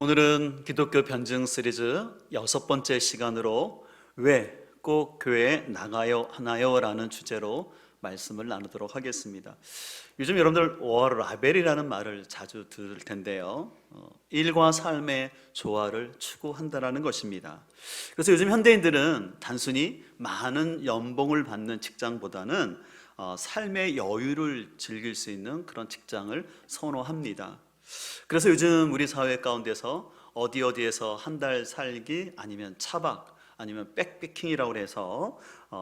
오늘은 기독교 변증 시리즈 6번째 시간으로 왜 꼭 교회에 나가야 하나요? 라는 주제로 말씀을 나누도록 하겠습니다. 요즘 여러분들 워라벨이라는 말을 자주 들을 텐데요, 일과 삶의 조화를 추구한다는 것입니다. 그래서 요즘 현대인들은 단순히 많은 연봉을 받는 직장보다는 삶의 여유를 즐길 수 있는 그런 직장을 선호합니다. 그래서 요즘 우리 사회 가운데서 어디에서 한 달 살기, 아니면 차박, 아니면 백패킹이라고 해서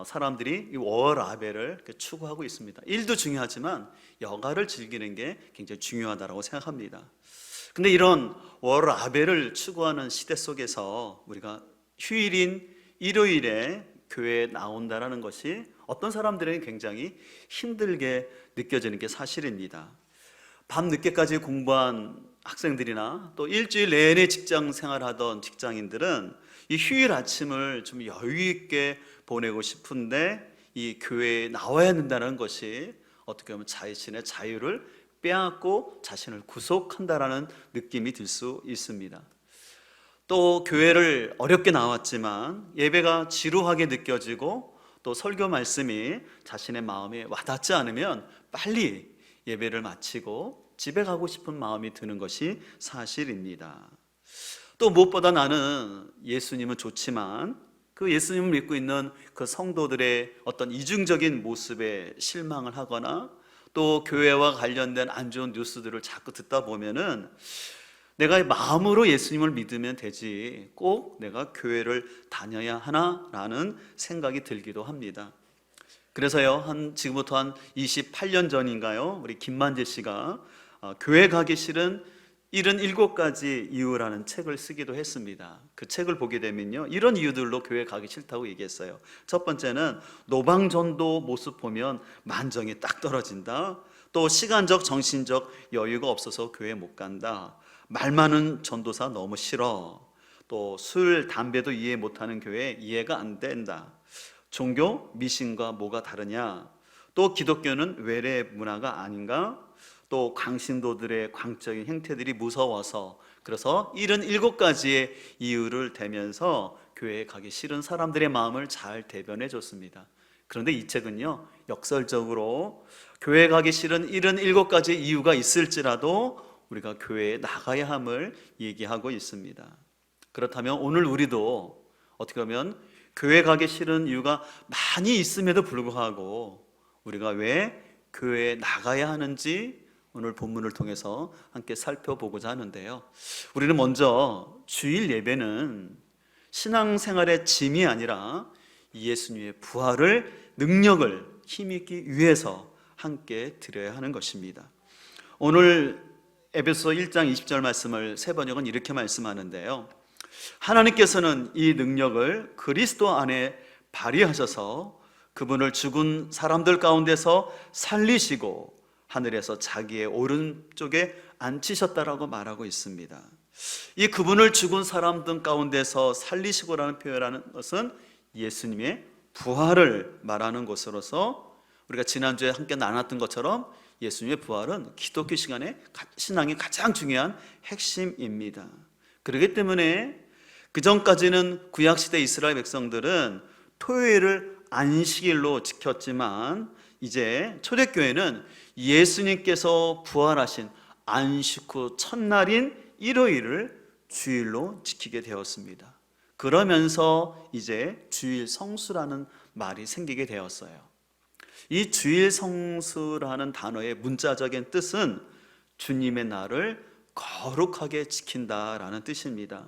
사람들이 이 워라벨을 추구하고 있습니다. 일도 중요하지만 여가를 즐기는 게 굉장히 중요하다고 생각합니다. 근데 이런 워라벨을 추구하는 시대 속에서 우리가 휴일인 일요일에 교회에 나온다는 것이 어떤 사람들에게 굉장히 힘들게 느껴지는 게 사실입니다. 밤 늦게까지 공부한 학생들이나 또 일주일 내내 직장 생활하던 직장인들은 이 휴일 아침을 좀 여유 있게 보내고 싶은데 이 교회에 나와야 된다는 것이 어떻게 보면 자신의 자유를 빼앗고 자신을 구속한다라는 느낌이 들 수 있습니다. 또 교회를 어렵게 나왔지만 예배가 지루하게 느껴지고 또 설교 말씀이 자신의 마음에 와닿지 않으면 빨리 예배를 마치고 집에 가고 싶은 마음이 드는 것이 사실입니다. 또 무엇보다 나는 예수님은 좋지만 그 예수님을 믿고 있는 그 성도들의 어떤 이중적인 모습에 실망을 하거나 또 교회와 관련된 안 좋은 뉴스들을 자꾸 듣다 보면은 내가 마음으로 예수님을 믿으면 되지 꼭 내가 교회를 다녀야 하나라는 생각이 들기도 합니다. 그래서요, 지금부터 한 28년 전인가요, 우리 김만재 씨가 교회 가기 싫은 77가지 이유라는 책을 쓰기도 했습니다. 그 책을 보게 되면요, 이런 이유들로 교회 가기 싫다고 얘기했어요. 첫 번째는 노방전도 모습 보면 만정이 딱 떨어진다. 또 시간적 정신적 여유가 없어서 교회 못 간다. 말 많은 전도사 너무 싫어. 또 술, 담배도 이해 못하는 교회 이해가 안 된다. 종교, 미신과 뭐가 다르냐? 또 기독교는 외래 문화가 아닌가? 또 강신도들의 광적인 행태들이 무서워서, 그래서 77가지의 이유를 대면서 교회에 가기 싫은 사람들의 마음을 잘 대변해 줬습니다. 그런데 이 책은요, 역설적으로 교회 가기 싫은 77가지 이유가 있을지라도 우리가 교회에 나가야 함을 얘기하고 있습니다. 그렇다면 오늘 우리도 어떻게 보면 교회 가기 싫은 이유가 많이 있음에도 불구하고 우리가 왜 교회에 나가야 하는지 오늘 본문을 통해서 함께 살펴보고자 하는데요, 우리는 먼저 주일 예배는 신앙생활의 짐이 아니라 예수님의 부활을, 능력을 힘입기 위해서 함께 드려야 하는 것입니다. 오늘 에베소 1장 20절 말씀을 세번역은 이렇게 말씀하는데요, 하나님께서는 이 능력을 그리스도 안에 발휘하셔서 그분을 죽은 사람들 가운데서 살리시고 하늘에서 자기의 오른쪽에 앉히셨다라고 말하고 있습니다. 이 그분을 죽은 사람들 가운데서 살리시고라는 표현하는 것은 예수님의 부활을 말하는 것으로서, 우리가 지난주에 함께 나눴던 것처럼 예수님의 부활은 기독교 신앙의 가장 중요한 핵심입니다. 그렇기 때문에 그 전까지는 구약시대 이스라엘 백성들은 토요일을 안식일로 지켰지만 이제 초대교회는 예수님께서 부활하신 안식 후 첫날인 일요일을 주일로 지키게 되었습니다. 그러면서 이제 주일 성수라는 말이 생기게 되었어요. 이 주일 성수라는 단어의 문자적인 뜻은 주님의 날을 거룩하게 지킨다라는 뜻입니다.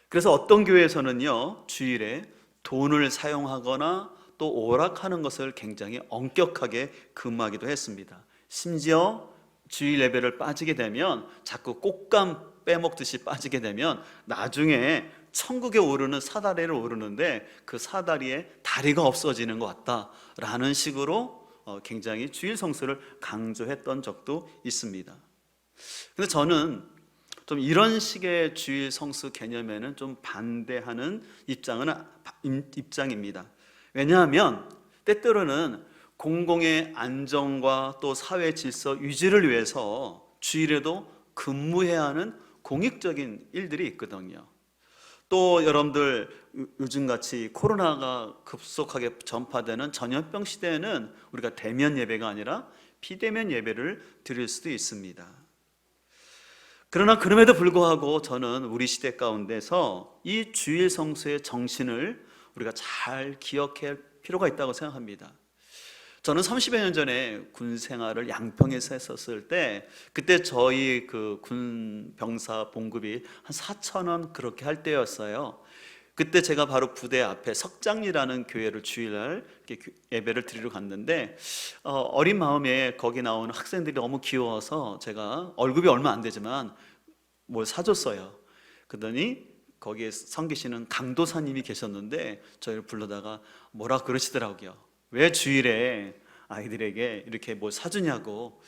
그래서 어떤 교회에서는요, 주일에 돈을 사용하거나 또 오락하는 것을 굉장히 엄격하게 금하기도 했습니다. 심지어 주일 예배를 빠지게 되면, 자꾸 꽃감 빼먹듯이 빠지게 되면 나중에 천국에 오르는 사다리를 오르는데 그 사다리에 다리가 없어지는 것 같다라는 식으로 굉장히 주일 성수를 강조했던 적도 있습니다. 근데 저는 좀 이런 식의 주일 성수 개념에는 좀 반대하는 입장입니다. 왜냐하면 때때로는 공공의 안정과 또 사회 질서 유지를 위해서 주일에도 근무해야 하는 공익적인 일들이 있거든요. 또 여러분들 요즘같이 코로나가 급속하게 전파되는 전염병 시대에는 우리가 대면 예배가 아니라 비대면 예배를 드릴 수도 있습니다. 그러나 그럼에도 불구하고 저는 우리 시대 가운데서 이 주일 성수의 정신을 우리가 잘 기억할 필요가 있다고 생각합니다. 저는 30여 년 전에 군 생활을 양평에서 했었을 때 그때 저희 그 군 병사 봉급이 한 4,000원 그렇게 할 때였어요. 그때 제가 바로 부대 앞에 석장리라는 교회를 주일날 이렇게 예배를 드리러 갔는데 어린 마음에 거기 나오는 학생들이 너무 귀여워서 제가 월급이 얼마 안 되지만 뭘 사줬어요. 그러더니 거기에 섬기시는 강도사님이 계셨는데 저희를 불러다가 뭐라 그러시더라고요. 왜 주일에 아이들에게 이렇게 뭐 사주냐고.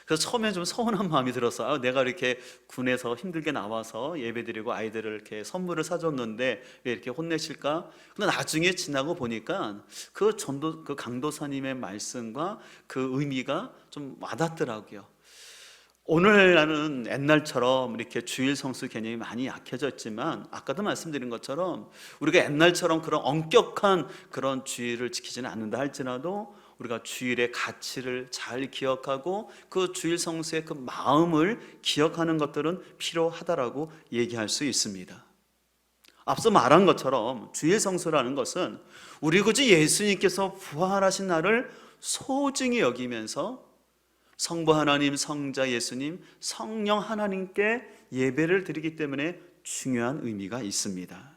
그래서 처음에 좀 서운한 마음이 들었어요. 내가 이렇게 군에서 힘들게 나와서 예배드리고 아이들을 이렇게 선물을 사줬는데 왜 이렇게 혼내실까? 근데 나중에 지나고 보니까 그 강도사님의 말씀과 그 의미가 좀 와닿더라고요. 오늘날은 옛날처럼 이렇게 주일 성수 개념이 많이 약해졌지만 아까도 말씀드린 것처럼 우리가 옛날처럼 그런 엄격한 그런 주일을 지키지는 않는다 할지라도 우리가 주일의 가치를 잘 기억하고 그 주일 성수의 그 마음을 기억하는 것들은 필요하다라고 얘기할 수 있습니다. 앞서 말한 것처럼 주일 성수라는 것은 우리 구주 예수님께서 부활하신 날을 소중히 여기면서 성부 하나님, 성자 예수님, 성령 하나님께 예배를 드리기 때문에 중요한 의미가 있습니다.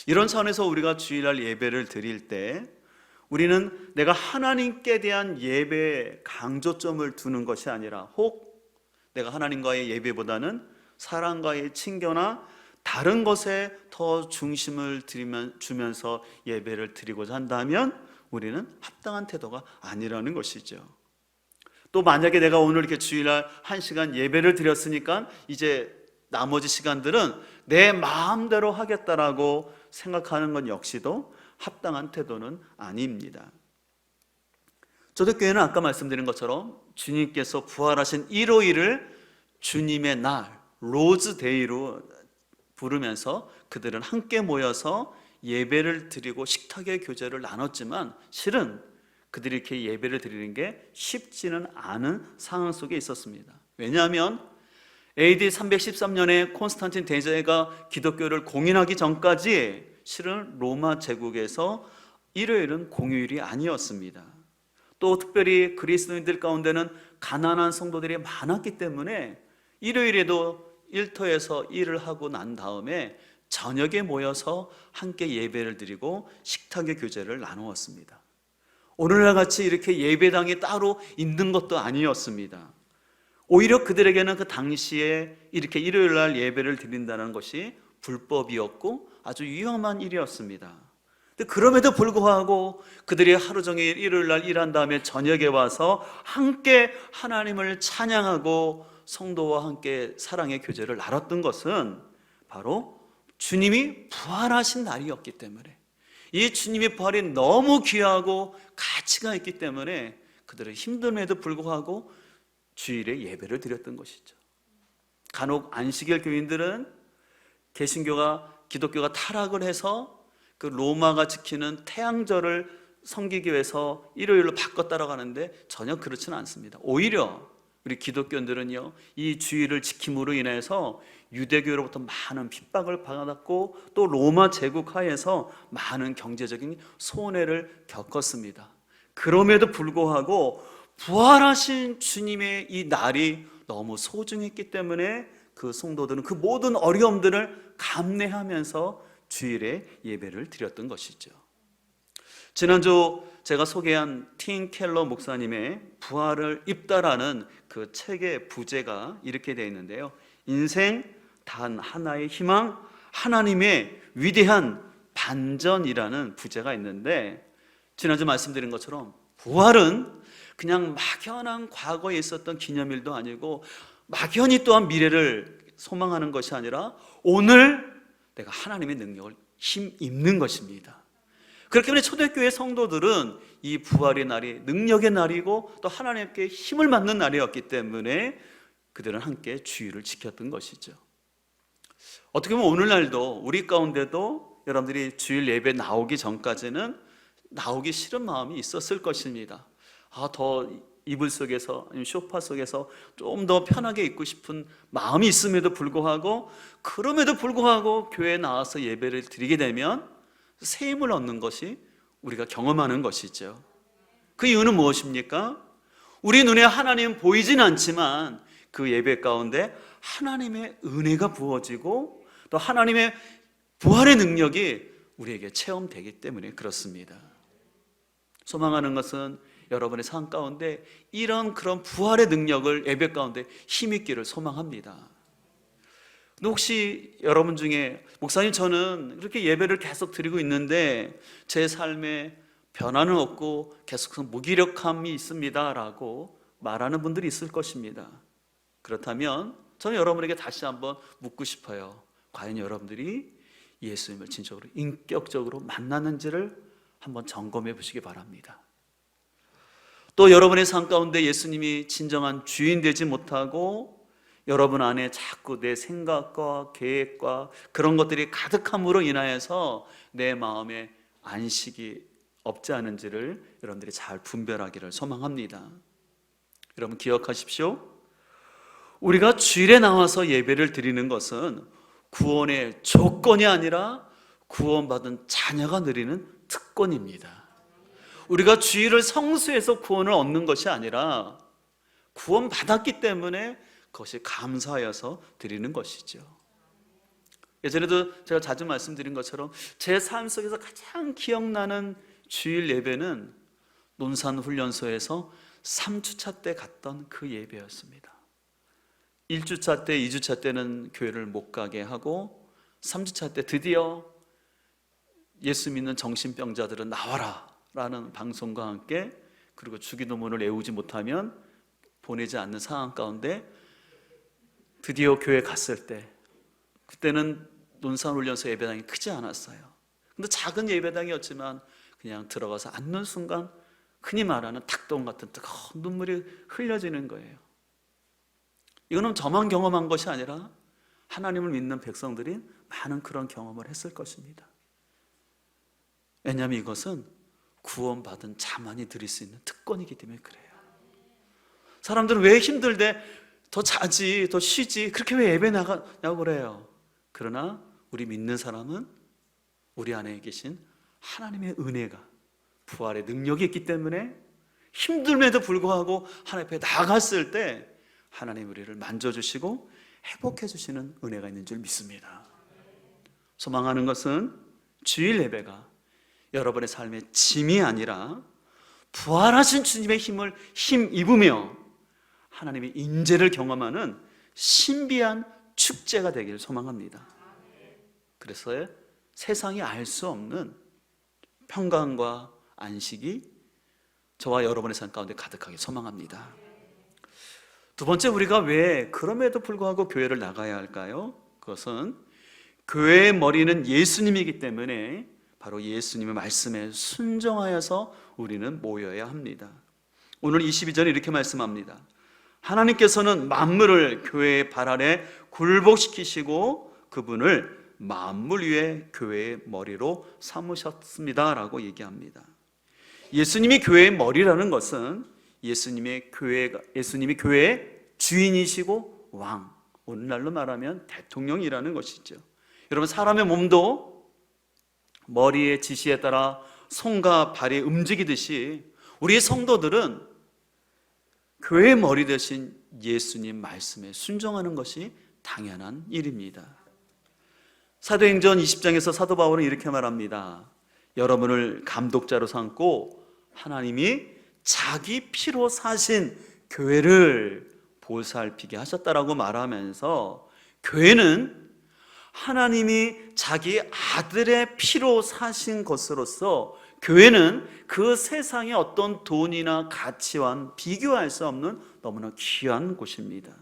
이런 차원에서 우리가 주일날 예배를 드릴 때 우리는 내가 하나님께 대한 예배에 강조점을 두는 것이 아니라 혹 내가 하나님과의 예배보다는 사람과의 친교나 다른 것에 더 중심을 주면서 예배를 드리고자 한다면 우리는 합당한 태도가 아니라는 것이죠. 또 만약에 내가 오늘 이렇게 주일날 1시간 예배를 드렸으니까 이제 나머지 시간들은 내 마음대로 하겠다라고 생각하는 것 역시도 합당한 태도는 아닙니다. 초대교회는 아까 말씀드린 것처럼 주님께서 부활하신 일요일을 주님의 날, 로즈데이로 부르면서 그들은 함께 모여서 예배를 드리고 식탁의 교제를 나눴지만 실은 그들이 이렇게 예배를 드리는 게 쉽지는 않은 상황 속에 있었습니다. 왜냐하면 AD 313년에 콘스탄틴 대제가 기독교를 공인하기 전까지 실은 로마 제국에서 일요일은 공휴일이 아니었습니다. 또 특별히 그리스도인들 가운데는 가난한 성도들이 많았기 때문에 일요일에도 일터에서 일을 하고 난 다음에 저녁에 모여서 함께 예배를 드리고 식탁의 교제를 나누었습니다. 오늘날 같이 이렇게 예배당이 따로 있는 것도 아니었습니다. 오히려 그들에게는 그 당시에 이렇게 일요일날 예배를 드린다는 것이 불법이었고 아주 위험한 일이었습니다. 근데 그럼에도 불구하고 그들이 하루 종일 일요일날 일한 다음에 저녁에 와서 함께 하나님을 찬양하고 성도와 함께 사랑의 교제를 나눴던 것은 바로 주님이 부활하신 날이었기 때문에, 이 주님의 부활이 너무 귀하고 가치가 있기 때문에 그들은 힘듦에도 불구하고 주일에 예배를 드렸던 것이죠. 간혹 안식일 교인들은 개신교가 기독교가 타락을 해서 그 로마가 지키는 태양절을 섬기기 위해서 일요일로 바꿨다라고 하는데 전혀 그렇지는 않습니다. 오히려 우리 기독교인들은요, 이 주일을 지킴으로 인해서 유대교로부터 많은 핍박을 받았고 또 로마 제국 하에서 많은 경제적인 손해를 겪었습니다. 그럼에도 불구하고 부활하신 주님의 이 날이 너무 소중했기 때문에 그 성도들은 그 모든 어려움들을 감내하면서 주일에 예배를 드렸던 것이죠. 지난주 제가 소개한 팀 켈러 목사님의 부활을 입다라는 그 책의 부제가 이렇게 되어 있는데요. 인생 단 하나의 희망, 하나님의 위대한 반전이라는 부제가 있는데, 지난주 말씀드린 것처럼 부활은 그냥 막연한 과거에 있었던 기념일도 아니고 막연히 또한 미래를 소망하는 것이 아니라 오늘 내가 하나님의 능력을 힘입는 것입니다. 그렇기 때문에 초대교회 성도들은 이 부활의 날이 능력의 날이고 또 하나님께 힘을 받는 날이었기 때문에 그들은 함께 주의를 지켰던 것이죠. 어떻게 보면 오늘날도 우리 가운데도 여러분들이 주일 예배 나오기 전까지는 나오기 싫은 마음이 있었을 것입니다. 더 이불 속에서 아니면 소파 속에서 좀 더 편하게 있고 싶은 마음이 있음에도 불구하고, 그럼에도 불구하고 교회에 나와서 예배를 드리게 되면 새 힘을 얻는 것이 우리가 경험하는 것이죠. 그 이유는 무엇입니까? 우리 눈에 하나님 보이진 않지만 그 예배 가운데 하나님의 은혜가 부어지고 또 하나님의 부활의 능력이 우리에게 체험되기 때문에 그렇습니다. 소망하는 것은 여러분의 삶 가운데 이런 그런 부활의 능력을 예배 가운데 힘있기를 소망합니다. 근데 혹시 여러분 중에 목사님, 저는 이렇게 예배를 계속 드리고 있는데 제 삶에 변화는 없고 계속 무기력함이 있습니다 라고 말하는 분들이 있을 것입니다. 그렇다면 저는 여러분에게 다시 한번 묻고 싶어요. 과연 여러분들이 예수님을 진정으로 인격적으로 만났는지를 한번 점검해 보시기 바랍니다. 또 여러분의 삶 가운데 예수님이 진정한 주인 되지 못하고 여러분 안에 자꾸 내 생각과 계획과 그런 것들이 가득함으로 인하여서 내 마음에 안식이 없지 않은지를 여러분들이 잘 분별하기를 소망합니다. 여러분 기억하십시오. 우리가 주일에 나와서 예배를 드리는 것은 구원의 조건이 아니라 구원받은 자녀가 누리는 특권입니다. 우리가 주일을 성수해서 구원을 얻는 것이 아니라 구원받았기 때문에 그것이 감사하여서 드리는 것이죠. 예전에도 제가 자주 말씀드린 것처럼 제 삶 속에서 가장 기억나는 주일 예배는 논산훈련소에서 3주차 때 갔던 그 예배였습니다. 1주차 때, 2주차 때는 교회를 못 가게 하고 3주차 때 드디어 예수 믿는 정신병자들은 나와라 라는 방송과 함께, 그리고 주기도문을 외우지 못하면 보내지 않는 상황 가운데 드디어 교회 갔을 때, 그때는 논산훈련소 예배당이 크지 않았어요. 근데 작은 예배당이었지만 그냥 들어가서 앉는 순간 흔히 말하는 닭똥 같은 뜨거운 눈물이 흘려지는 거예요. 이거는 저만 경험한 것이 아니라 하나님을 믿는 백성들이 많은 그런 경험을 했을 것입니다. 왜냐하면 이것은 구원받은 자만이 드릴 수 있는 특권이기 때문에 그래요. 사람들은 왜 힘들대 더 자지, 더 쉬지, 그렇게 왜 예배 나가냐고 그래요. 그러나 우리 믿는 사람은 우리 안에 계신 하나님의 은혜가, 부활의 능력이 있기 때문에 힘듦에도 불구하고 하나님 앞에 나갔을 때 하나님 우리를 만져주시고 회복해 주시는 은혜가 있는 줄 믿습니다. 소망하는 것은 주일 예배가 여러분의 삶의 짐이 아니라 부활하신 주님의 힘을 힘입으며 하나님의 인재를 경험하는 신비한 축제가 되기를 소망합니다. 그래서 세상이 알 수 없는 평강과 안식이 저와 여러분의 삶 가운데 가득하게 소망합니다. 두 번째, 우리가 왜 그럼에도 불구하고 교회를 나가야 할까요? 그것은 교회의 머리는 예수님이기 때문에 바로 예수님의 말씀에 순종하여서 우리는 모여야 합니다. 오늘 22절에 이렇게 말씀합니다. 하나님께서는 만물을 교회의 발 아래 굴복시키시고 그분을 만물 위에 교회의 머리로 삼으셨습니다 라고 얘기합니다. 예수님이 교회의 머리라는 것은 예수님이 교회의 주인이시고 왕, 오늘날로 말하면 대통령이라는 것이죠. 여러분, 사람의 몸도 머리의 지시에 따라 손과 발이 움직이듯이 우리의 성도들은 교회의 머리 대신 예수님 말씀에 순종하는 것이 당연한 일입니다. 사도행전 20장에서 사도 바울은 이렇게 말합니다. 여러분을 감독자로 삼고 하나님이 자기 피로 사신 교회를 보살피게 하셨다라고 말하면서, 교회는 하나님이 자기 아들의 피로 사신 것으로서 교회는 그 세상의 어떤 돈이나 가치와는 비교할 수 없는 너무나 귀한 곳입니다.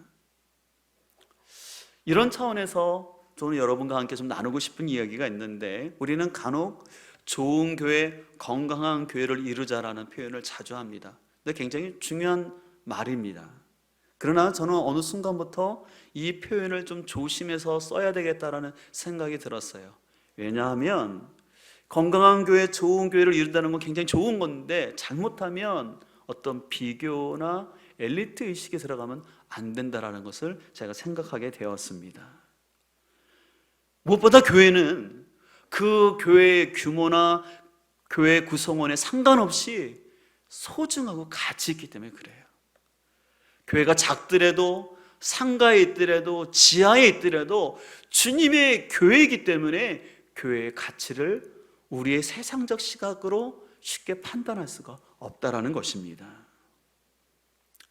이런 차원에서 저는 여러분과 함께 좀 나누고 싶은 이야기가 있는데, 우리는 간혹 좋은 교회, 건강한 교회를 이루자라는 표현을 자주 합니다. 근데 굉장히 중요한 말입니다. 그러나 저는 어느 순간부터 이 표현을 좀 조심해서 써야 되겠다라는 생각이 들었어요. 왜냐하면 건강한 교회, 좋은 교회를 이룬다는 건 굉장히 좋은 건데 잘못하면 어떤 비교나 엘리트 의식에 들어가면 안 된다라는 것을 제가 생각하게 되었습니다. 무엇보다 교회는 그 교회의 규모나 교회 구성원에 상관없이 소중하고 가치 있기 때문에 그래요. 교회가 작더라도 상가에 있더라도 지하에 있더라도 주님의 교회이기 때문에 교회의 가치를 우리의 세상적 시각으로 쉽게 판단할 수가 없다라는 것입니다.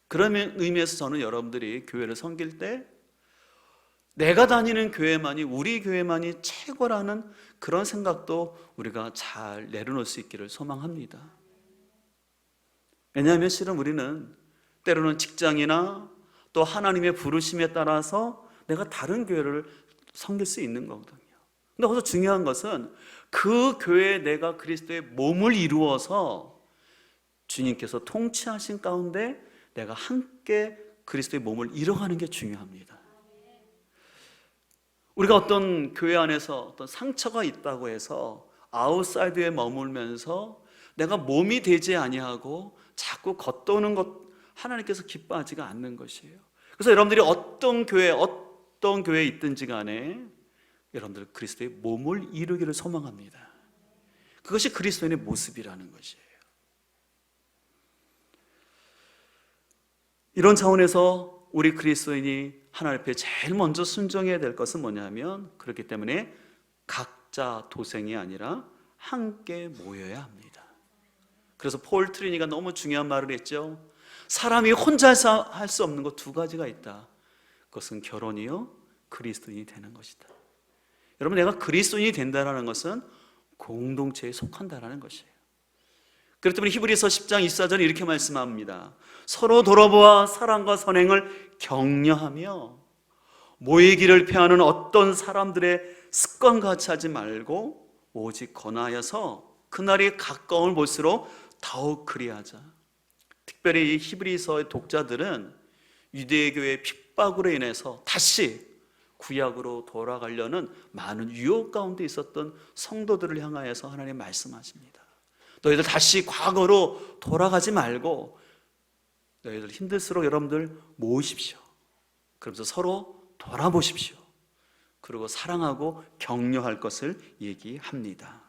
그런 의미에서 저는 여러분들이 교회를 섬길 때 내가 다니는 교회만이, 우리 교회만이 최고라는 그런 생각도 우리가 잘 내려놓을 수 있기를 소망합니다. 왜냐하면 실은 우리는 때로는 직장이나 또 하나님의 부르심에 따라서 내가 다른 교회를 섬길 수 있는 거거든요. 근데 거기서 중요한 것은 그 교회에 내가 그리스도의 몸을 이루어서 주님께서 통치하신 가운데 내가 함께 그리스도의 몸을 이뤄가는 게 중요합니다. 우리가 어떤 교회 안에서 어떤 상처가 있다고 해서 아웃사이드에 머물면서 내가 몸이 되지 아니하고 자꾸 겉도는 것, 하나님께서 기뻐하지가 않는 것이에요. 그래서 여러분들이 어떤 교회에 있든지 간에 여러분들 그리스도의 몸을 이루기를 소망합니다. 그것이 그리스도인의 모습이라는 것이에요. 이런 차원에서 우리 그리스도인이 하나님 앞에 제일 먼저 순종해야 될 것은 뭐냐면, 그렇기 때문에 각자 도생이 아니라 함께 모여야 합니다. 그래서 폴 트리니가 너무 중요한 말을 했죠. 사람이 혼자서 할 수 없는 것 두 가지가 있다. 그것은 결혼이요, 그리스도인이 되는 것이다. 여러분, 내가 그리스도인이 된다는 것은 공동체에 속한다는 것이에요. 그렇기 때문에 히브리서 10장 24절에 이렇게 말씀합니다. 서로 돌아보아 사랑과 선행을 격려하며 모이기를 피하는 어떤 사람들의 습관같이 하지 말고 오직 권하여서 그날이 가까운 볼수록 더욱 그리하자. 특별히 이 히브리서의 독자들은 유대교의 핍박으로 인해서 다시 구약으로 돌아가려는 많은 유혹 가운데 있었던 성도들을 향하여서 하나님 말씀하십니다. 너희들 다시 과거로 돌아가지 말고 너희들 힘들수록 여러분들 모으십시오. 그러면서 서로 돌아보십시오. 그리고 사랑하고 격려할 것을 얘기합니다.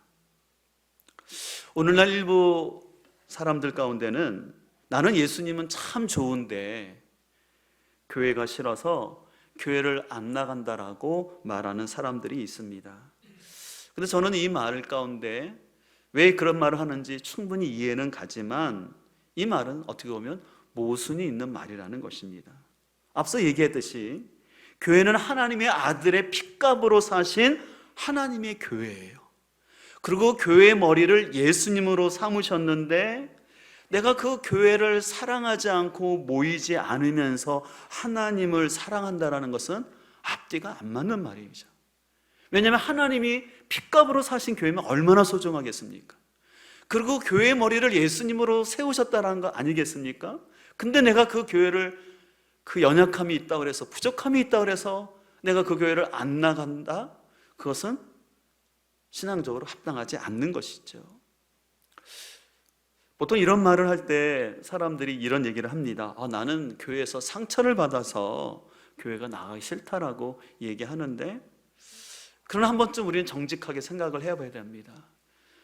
오늘날 일부 사람들 가운데는 나는 예수님은 참 좋은데 교회가 싫어서 교회를 안 나간다라고 말하는 사람들이 있습니다. 근데 저는 이 말 가운데 왜 그런 말을 하는지 충분히 이해는 가지만 이 말은 어떻게 보면 모순이 있는 말이라는 것입니다. 앞서 얘기했듯이 교회는 하나님의 아들의 핏값으로 사신 하나님의 교회예요. 그리고 교회의 머리를 예수님으로 삼으셨는데 내가 그 교회를 사랑하지 않고 모이지 않으면서 하나님을 사랑한다는 것은 앞뒤가 안 맞는 말이죠. 왜냐하면 하나님이 핏값으로 사신 교회면 얼마나 소중하겠습니까? 그리고 교회의 머리를 예수님으로 세우셨다는 거 아니겠습니까? 근데 내가 그 교회를 그 연약함이 있다고 그래서 부족함이 있다고 그래서 내가 그 교회를 안 나간다? 그것은 신앙적으로 합당하지 않는 것이죠. 보통 이런 말을 할 때 사람들이 이런 얘기를 합니다. 나는 교회에서 상처를 받아서 교회가 나가기 싫다라고 얘기하는데, 그러나 한 번쯤 우리는 정직하게 생각을 해봐야 됩니다.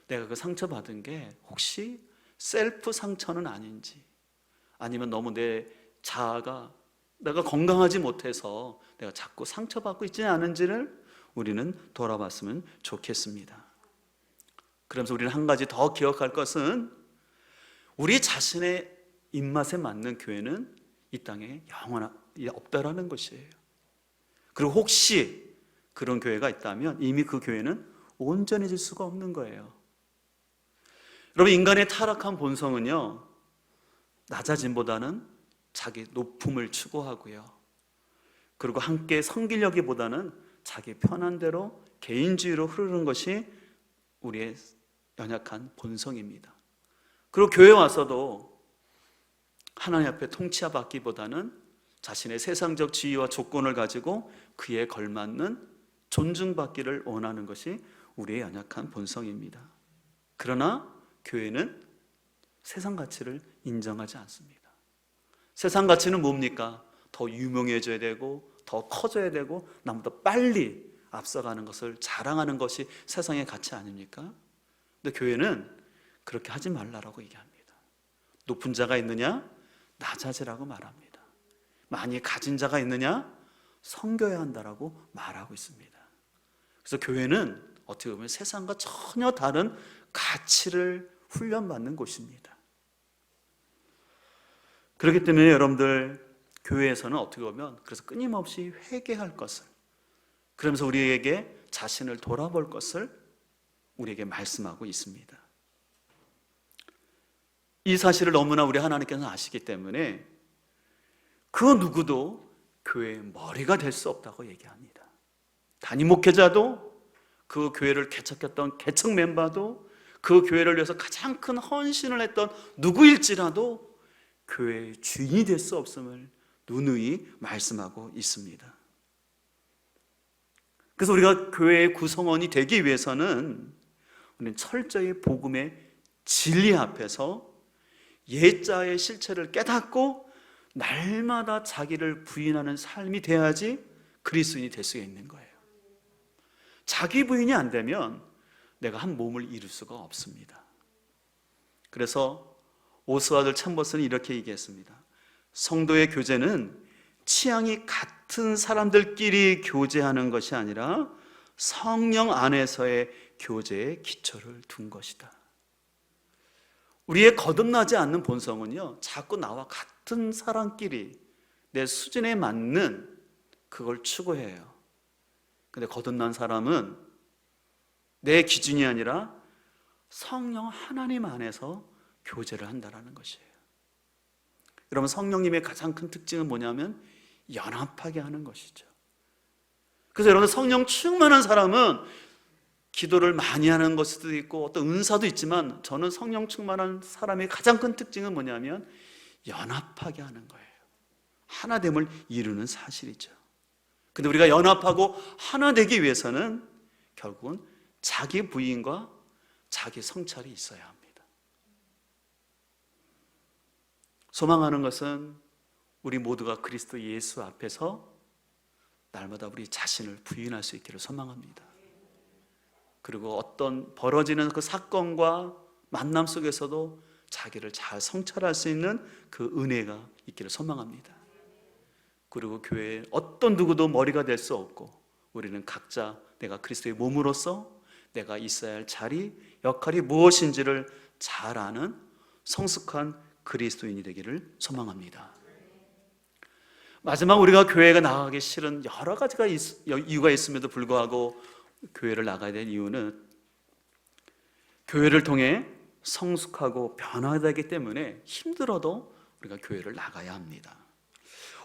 내가 그 상처받은 게 혹시 셀프 상처는 아닌지, 아니면 너무 내 자아가 내가 건강하지 못해서 내가 자꾸 상처받고 있지는 않은지를 우리는 돌아봤으면 좋겠습니다. 그러면서 우리는 한 가지 더 기억할 것은 우리 자신의 입맛에 맞는 교회는 이 땅에 영원히 없다라는 것이에요. 그리고 혹시 그런 교회가 있다면 이미 그 교회는 온전해질 수가 없는 거예요. 여러분, 인간의 타락한 본성은요, 낮아짐보다는 자기 높음을 추구하고요, 그리고 함께 섬기려기보다는 자기 편한 대로 개인주의로 흐르는 것이 우리의 연약한 본성입니다. 그리고 교회 와서도 하나님 앞에 통치받기보다는 자신의 세상적 지위와 조건을 가지고 그에 걸맞는 존중받기를 원하는 것이 우리의 연약한 본성입니다. 그러나 교회는 세상 가치를 인정하지 않습니다. 세상 가치는 뭡니까? 더 유명해져야 되고 더 커져야 되고 남보다 빨리 앞서가는 것을 자랑하는 것이 세상의 가치 아닙니까? 근데 교회는 그렇게 하지 말라라고 얘기합니다. 높은 자가 있느냐? 낮아지라고 말합니다. 많이 가진 자가 있느냐? 섬겨야 한다라고 말하고 있습니다. 그래서 교회는 어떻게 보면 세상과 전혀 다른 가치를 훈련받는 곳입니다. 그렇기 때문에 여러분들 교회에서는 어떻게 보면 그래서 끊임없이 회개할 것을, 그러면서 우리에게 자신을 돌아볼 것을 우리에게 말씀하고 있습니다. 이 사실을 너무나 우리 하나님께서는 아시기 때문에 그 누구도 교회의 머리가 될 수 없다고 얘기합니다. 단임 목회자도, 그 교회를 개척했던 개척 멤버도, 그 교회를 위해서 가장 큰 헌신을 했던 누구일지라도 교회의 주인이 될 수 없음을 누누이 말씀하고 있습니다. 그래서 우리가 교회의 구성원이 되기 위해서는 우리는 철저히 복음의 진리 앞에서 예자의 실체를 깨닫고 날마다 자기를 부인하는 삶이 돼야지 그리스도인이 될 수가 있는 거예요. 자기 부인이 안 되면 내가 한 몸을 이룰 수가 없습니다. 그래서 오스와드 챔버스는 이렇게 얘기했습니다. 성도의 교제는 취향이 같은 사람들끼리 교제하는 것이 아니라 성령 안에서의 교제에 기초를 둔 것이다. 우리의 거듭나지 않는 본성은요, 자꾸 나와 같은 사람끼리 내 수준에 맞는 그걸 추구해요. 근데 거듭난 사람은 내 기준이 아니라 성령 하나님 안에서 교제를 한다는 것이에요. 여러분, 성령님의 가장 큰 특징은 뭐냐면 연합하게 하는 것이죠. 그래서 여러분, 성령 충만한 사람은 기도를 많이 하는 것일 수도 있고 어떤 은사도 있지만, 저는 성령 충만한 사람의 가장 큰 특징은 뭐냐면 연합하게 하는 거예요. 하나됨을 이루는 사실이죠. 근데 우리가 연합하고 하나 되기 위해서는 결국은 자기 부인과 자기 성찰이 있어야 합니다. 소망하는 것은 우리 모두가 그리스도 예수 앞에서 날마다 우리 자신을 부인할 수 있기를 소망합니다. 그리고 어떤 벌어지는 그 사건과 만남 속에서도 자기를 잘 성찰할 수 있는 그 은혜가 있기를 소망합니다. 그리고 교회에 어떤 누구도 머리가 될 수 없고, 우리는 각자 내가 그리스도의 몸으로서 내가 있어야 할 자리, 역할이 무엇인지를 잘 아는 성숙한 그리스도인이 되기를 소망합니다. 마지막, 우리가 교회가 나가기 싫은 여러 가지가 이유가 있음에도 불구하고 교회를 나가야 될 이유는 교회를 통해 성숙하고 변화되기 때문에 힘들어도 우리가 교회를 나가야 합니다.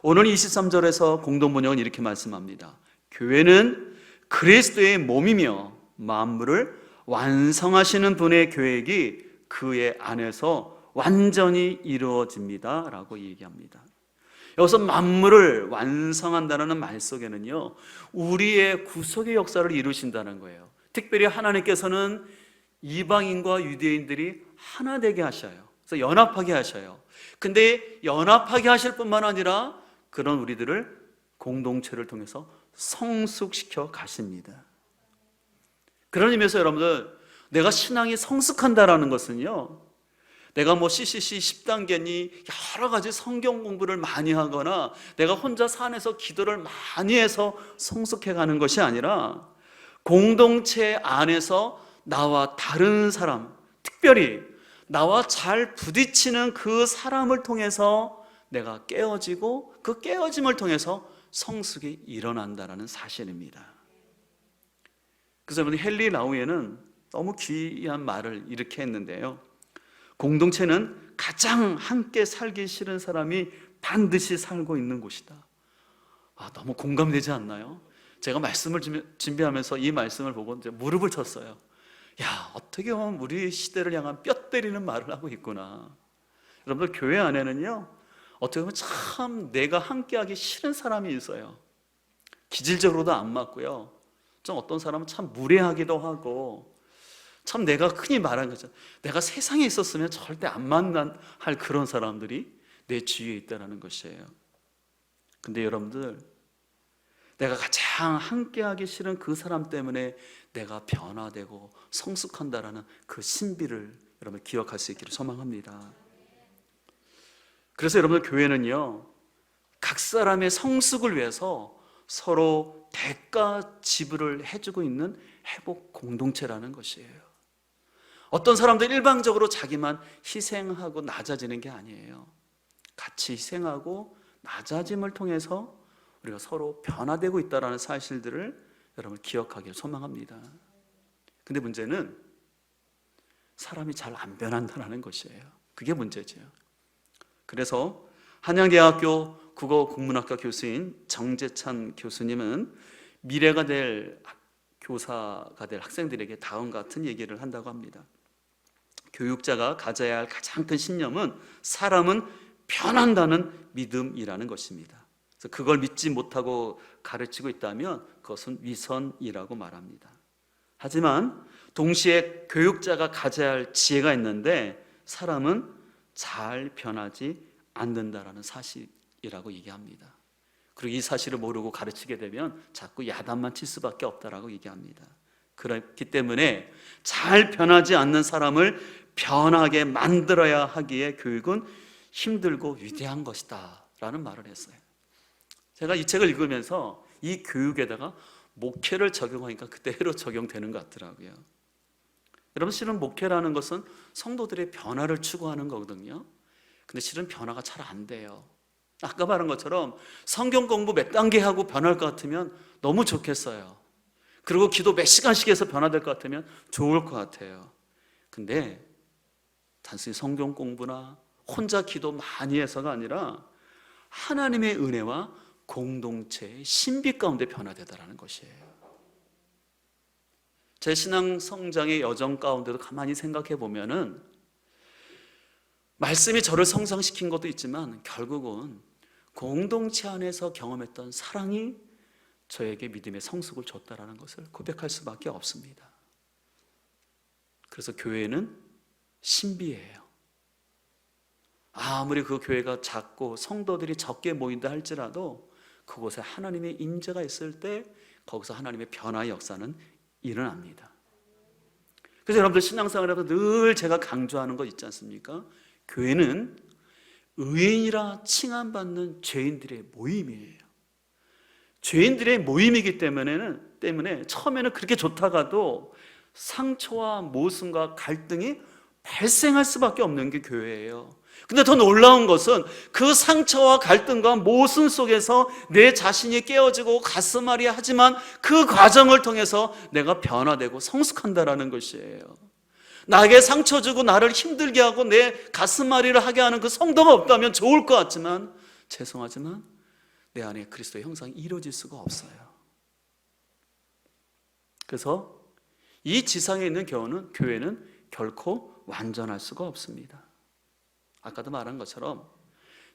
오늘 23절에서 공동번역은 이렇게 말씀합니다. 교회는 그리스도의 몸이며 만물을 완성하시는 분의 계획이 그의 안에서 완전히 이루어집니다 라고 얘기합니다. 여기서 만물을 완성한다는 말 속에는요, 우리의 구속의 역사를 이루신다는 거예요. 특별히 하나님께서는 이방인과 유대인들이 하나 되게 하셔요. 그래서 연합하게 하셔요. 근데 연합하게 하실 뿐만 아니라 그런 우리들을 공동체를 통해서 성숙시켜 가십니다. 그런 의미에서 여러분들, 내가 신앙이 성숙한다라는 것은요, 내가 뭐 CCC 10단계니 여러 가지 성경 공부를 많이 하거나 내가 혼자 산에서 기도를 많이 해서 성숙해 가는 것이 아니라 공동체 안에서 나와 다른 사람, 특별히 나와 잘 부딪히는 그 사람을 통해서 내가 깨어지고 그 깨어짐을 통해서 성숙이 일어난다는 사실입니다. 그래서 여러분, 헨리 라우에는 너무 귀한 말을 이렇게 했는데요. 공동체는 가장 함께 살기 싫은 사람이 반드시 살고 있는 곳이다. 너무 공감되지 않나요? 제가 말씀을 준비하면서 이 말씀을 보고 이제 무릎을 쳤어요. 야, 어떻게 보면 우리 시대를 향한 뼈 때리는 말을 하고 있구나. 여러분들, 교회 안에는요, 어떻게 보면 참 내가 함께하기 싫은 사람이 있어요. 기질적으로도 안 맞고요. 좀 어떤 사람은 참 무례하기도 하고, 참 내가 흔히 말하는 거죠. 내가 세상에 있었으면 절대 안 만날 그런 사람들이 내 주위에 있다는 것이에요. 근데 여러분들, 내가 가장 함께하기 싫은 그 사람 때문에 내가 변화되고 성숙한다라는 그 신비를 여러분 기억할 수 있기를 소망합니다. 그래서 여러분들, 교회는요, 각 사람의 성숙을 위해서 서로 대가 지불을 해주고 있는 회복 공동체라는 것이에요. 어떤 사람들 일방적으로 자기만 희생하고 낮아지는 게 아니에요. 같이 희생하고 낮아짐을 통해서 우리가 서로 변화되고 있다는 사실들을 여러분 기억하길 소망합니다. 근데 문제는 사람이 잘 안 변한다는 것이에요. 그게 문제죠. 그래서 한양대학교 국어국문학과 교수인 정재찬 교수님은 미래가 될 교사가 될 학생들에게 다음과 같은 얘기를 한다고 합니다. 교육자가 가져야 할 가장 큰 신념은 사람은 변한다는 믿음이라는 것입니다. 그래서 그걸 믿지 못하고 가르치고 있다면 그것은 위선이라고 말합니다. 하지만 동시에 교육자가 가져야 할 지혜가 있는데 사람은 잘 변하지 않는다라는 사실이라고 얘기합니다. 그리고 이 사실을 모르고 가르치게 되면 자꾸 야단만 칠 수밖에 없다라고 얘기합니다. 그렇기 때문에 잘 변하지 않는 사람을 변하게 만들어야 하기에 교육은 힘들고 위대한 것이다 라는 말을 했어요. 제가 이 책을 읽으면서 이 교육에다가 목회를 적용하니까 그대로 적용되는 것 같더라고요. 여러분, 실은 목회라는 것은 성도들의 변화를 추구하는 거거든요. 근데 실은 변화가 잘 안 돼요. 아까 말한 것처럼 성경 공부 몇 단계 하고 변할 것 같으면 너무 좋겠어요. 그리고 기도 몇 시간씩 해서 변화될 것 같으면 좋을 것 같아요. 근데 단순히 성경 공부나 혼자 기도 많이 해서가 아니라 하나님의 은혜와 공동체의 신비 가운데 변화되다라는 것이에요. 제 신앙 성장의 여정 가운데도 가만히 생각해 보면은 말씀이 저를 성장시킨 것도 있지만 결국은 공동체 안에서 경험했던 사랑이 저에게 믿음의 성숙을 줬다라는 것을 고백할 수밖에 없습니다. 그래서 교회는 신비예요. 아무리 그 교회가 작고 성도들이 적게 모인다 할지라도 그곳에 하나님의 임재가 있을 때 거기서 하나님의 변화의 역사는 일어납니다. 그래서 여러분들 신앙생활에서 늘 제가 강조하는 거 있지 않습니까? 교회는 의인이라 칭함받는 죄인들의 모임이에요. 죄인들의 모임이기 때문에 처음에는 그렇게 좋다가도 상처와 모순과 갈등이 발생할 수밖에 없는 게 교회예요. 근데 더 놀라운 것은 그 상처와 갈등과 모순 속에서 내 자신이 깨어지고 가슴앓이 하지만 그 과정을 통해서 내가 변화되고 성숙한다라는 것이에요. 나에게 상처 주고 나를 힘들게 하고 내 가슴앓이를 하게 하는 그 성도가 없다면 좋을 것 같지만 죄송하지만 내 안에 그리스도의 형상이 이루어질 수가 없어요. 그래서 이 지상에 있는 교회는 결코 완전할 수가 없습니다. 아까도 말한 것처럼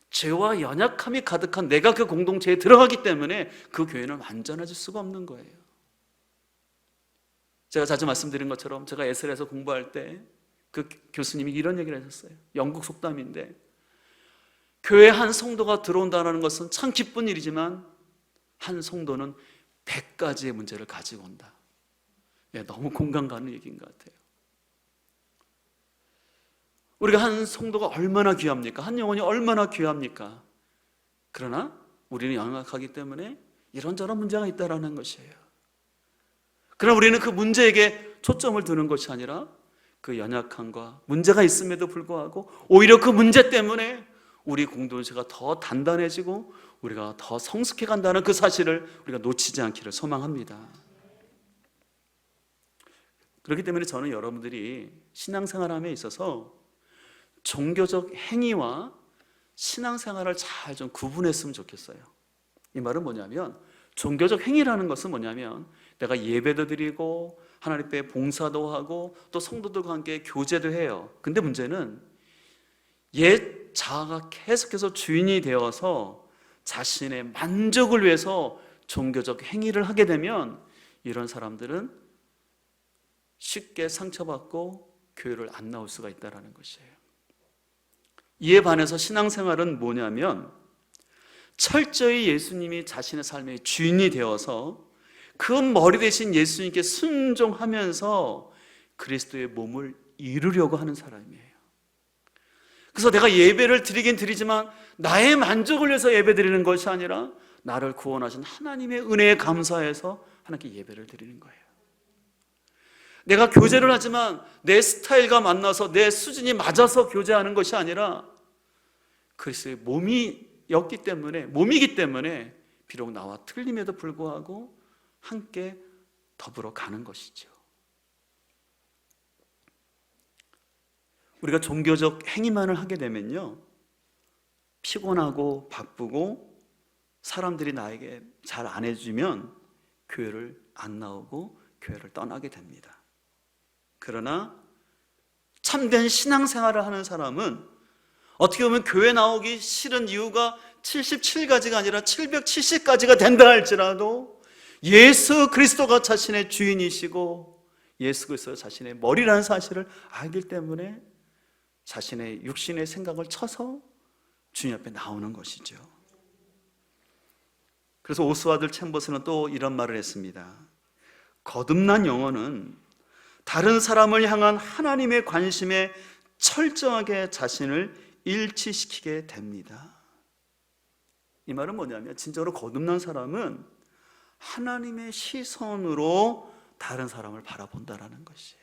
죄와 연약함이 가득한 내가 그 공동체에 들어가기 때문에 그 교회는 완전해질 수가 없는 거예요. 제가 자주 말씀드린 것처럼 제가 에스겔에서 공부할 때 그 교수님이 이런 얘기를 하셨어요. 영국 속담인데 교회 한 성도가 들어온다는 것은 참 기쁜 일이지만 한 성도는 100가지의 문제를 가지고 온다. 너무 공감 가는 얘기인 것 같아요. 우리가 한 성도가 얼마나 귀합니까? 한 영혼이 얼마나 귀합니까? 그러나 우리는 연약하기 때문에 이런저런 문제가 있다는 것이에요. 그러나 우리는 그 문제에게 초점을 두는 것이 아니라 그 연약함과 문제가 있음에도 불구하고 오히려 그 문제 때문에 우리 공동체가 더 단단해지고 우리가 더 성숙해 간다는 그 사실을 우리가 놓치지 않기를 소망합니다. 그렇기 때문에 저는 여러분들이 신앙생활함에 있어서 종교적 행위와 신앙생활을 잘 좀 구분했으면 좋겠어요. 이 말은 뭐냐면 종교적 행위라는 것은 뭐냐면 내가 예배도 드리고 하나님 앞에 봉사도 하고 또 성도들과 함께 교제도 해요. 근데 문제는 옛 자아가 계속해서 주인이 되어서 자신의 만족을 위해서 종교적 행위를 하게 되면 이런 사람들은 쉽게 상처받고 교회를 안 나올 수가 있다는 것이에요. 이에 반해서 신앙생활은 뭐냐면 철저히 예수님이 자신의 삶의 주인이 되어서 그 머리 대신 예수님께 순종하면서 그리스도의 몸을 이루려고 하는 사람이에요. 그래서 내가 예배를 드리긴 드리지만 나의 만족을 위해서 예배 드리는 것이 아니라 나를 구원하신 하나님의 은혜에 감사해서 하나님께 예배를 드리는 거예요. 내가 교제를 하지만 내 스타일과 만나서 내 수준이 맞아서 교제하는 것이 아니라 그리스도의 몸이기 때문에 비록 나와 틀림에도 불구하고 함께 더불어 가는 것이죠. 우리가 종교적 행위만을 하게 되면요, 피곤하고 바쁘고 사람들이 나에게 잘 안 해주면 교회를 안 나오고 교회를 떠나게 됩니다. 그러나 참된 신앙생활을 하는 사람은 어떻게 보면 교회 나오기 싫은 이유가 77가지가 아니라 770가지가 된다 할지라도 예수 그리스도가 자신의 주인이시고 예수 그리스도가 자신의 머리라는 사실을 알기 때문에 자신의 육신의 생각을 쳐서 주님 앞에 나오는 것이죠. 그래서 오스와드 챔버스는 또 이런 말을 했습니다. 거듭난 영혼은 다른 사람을 향한 하나님의 관심에 철저하게 자신을 일치시키게 됩니다. 이 말은 뭐냐면 진짜로 거듭난 사람은 하나님의 시선으로 다른 사람을 바라본다라는 것이에요.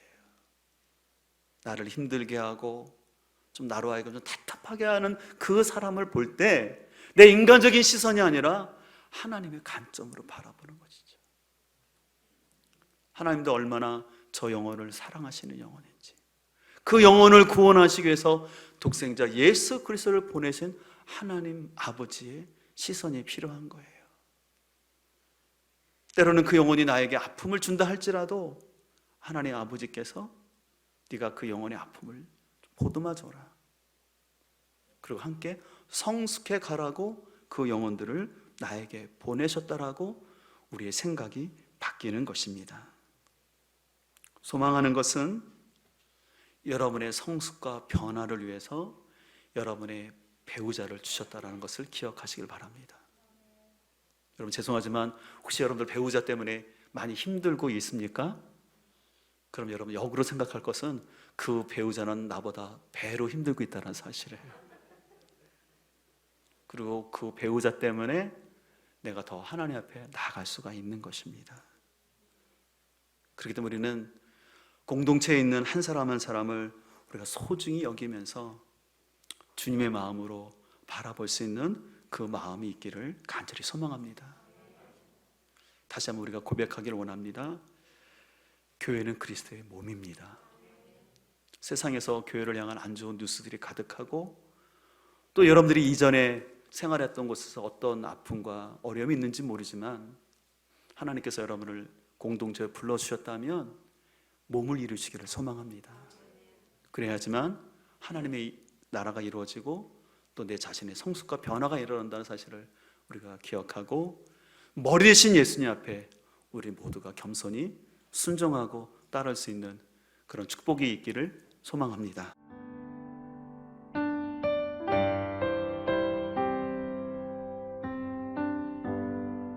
나를 힘들게 하고 좀 나로 하여금 좀 답답하게 하는 그 사람을 볼 때 내 인간적인 시선이 아니라 하나님의 관점으로 바라보는 것이죠. 하나님도 얼마나 저 영혼을 사랑하시는 영혼인지, 그 영혼을 구원하시기 위해서 독생자 예수 그리스도를 보내신 하나님 아버지의 시선이 필요한 거예요. 때로는 그 영혼이 나에게 아픔을 준다 할지라도 하나님 아버지께서 네가 그 영혼의 아픔을 보듬어 줘라, 그리고 함께 성숙해 가라고 그 영혼들을 나에게 보내셨다라고 우리의 생각이 바뀌는 것입니다. 소망하는 것은 여러분의 성숙과 변화를 위해서 여러분의 배우자를 주셨다는 것을 기억하시길 바랍니다. 여러분 죄송하지만 혹시 여러분들 배우자 때문에 많이 힘들고 있습니까? 그럼 여러분 역으로 생각할 것은 그 배우자는 나보다 배로 힘들고 있다는 사실이에요. 그리고 그 배우자 때문에 내가 더 하나님 앞에 나아갈 수가 있는 것입니다. 그렇기 때문에 우리는 공동체에 있는 한 사람 한 사람을 우리가 소중히 여기면서 주님의 마음으로 바라볼 수 있는 그 마음이 있기를 간절히 소망합니다. 다시 한번 우리가 고백하기를 원합니다. 교회는 그리스도의 몸입니다. 세상에서 교회를 향한 안 좋은 뉴스들이 가득하고 또 여러분들이 이전에 생활했던 곳에서 어떤 아픔과 어려움이 있는지 모르지만 하나님께서 여러분을 공동체에 불러주셨다면 몸을 이루시기를 소망합니다. 그래야지만 하나님의 나라가 이루어지고 또 내 자신의 성숙과 변화가 일어난다는 사실을 우리가 기억하고 머리 대신 예수님 앞에 우리 모두가 겸손히 순종하고 따를 수 있는 그런 축복이 있기를 소망합니다.